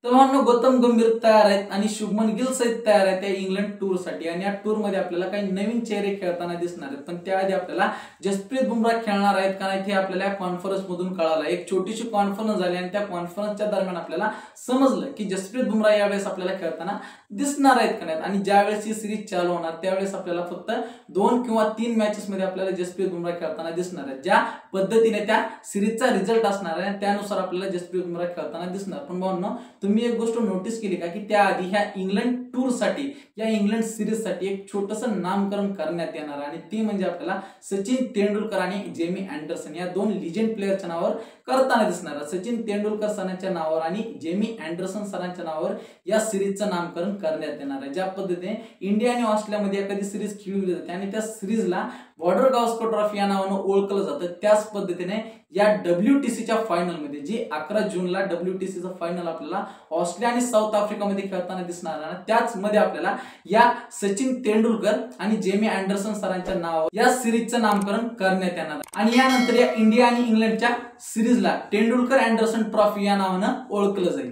तर म्हणून गौतम गंभीर तयार आहेत आणि शुभमन गिल सहित तयार आहेत त्या इंग्लंड टूर साठी। आणि या टूर मध्ये आपल्याला काही नवीन चेहरे खेळताना दिसणार आहेत, पण त्याआधी आपल्याला जसप्रीत बुमराह खेळणार आहेत का नाही हे आपल्याला कॉन्फरन्स मधून कळालं। एक छोटीशी कॉन्फरन्स झाली आणि त्या कॉन्फरन्सच्या दरम्यान आपल्याला समजलं की जसप्रीत बुमराह यावेळेस आपल्याला खेळताना दिसणार आहेत का नाहीत। आणि ज्यावेळेस ही सिरीज चालू होणार त्यावेळेस आपल्याला फक्त 2 किंवा 3 मॅचेस मध्ये आपल्याला जसप्रीत बुमराह खेळताना दिसणार आहे। ज्या पद्धतीने त्या सिरीजचा रिझल्ट असणार आहे त्यानुसार आपल्याला जसप्रीत बुमराह खेळताना दिसणार। पण भावनो तुम्ही एक गोष्ट नोटीस केली का की त्याआधी ह्या इंग्लंड टूर साठी या इंग्लंड सिरीज साठी एक छोटंसं नामकरण करण्यात येणार आणि ती म्हणजे आपल्याला सचिन तेंडुलकर आणि जेमी अँडरसन या 2 लिजेंड प्लेयरच्या नावावर करताना दिसणार। सचिन तेंडुलकर सरांच्या नावावर आणि जेमी अँडरसन सरांच्या नावावर या सिरीजचं नामकरण करण्यात येणार आहे। ज्या पद्धतीने इंडिया आणि ऑस्ट्रेलियामध्ये एखादी सिरीज खेळली जाते आणि त्या सिरीजला बॉर्डर गावस्कर ट्रॉफी या नावानं ओळखलं जातं, त्याच पद्धतीने या WTCच्या फायनल मध्ये जी 11 जूनला WTCचं फायनल आपल्याला ऑस्ट्रेलिया आणि साऊथ आफ्रिकामध्ये खेळताना दिसणार आहे, त्याच मध्ये आपल्याला या सचिन तेंडुलकर आणि जेमी अँडरसन सरांच्या नावावर या सिरीजचं नामकरण करण्यात येणार। आणि यानंतर या इंडिया आणि इंग्लंडच्या सिरीजला तेंडुलकर अँडरसन ट्रॉफी या नावानं ओळखलं जाईल।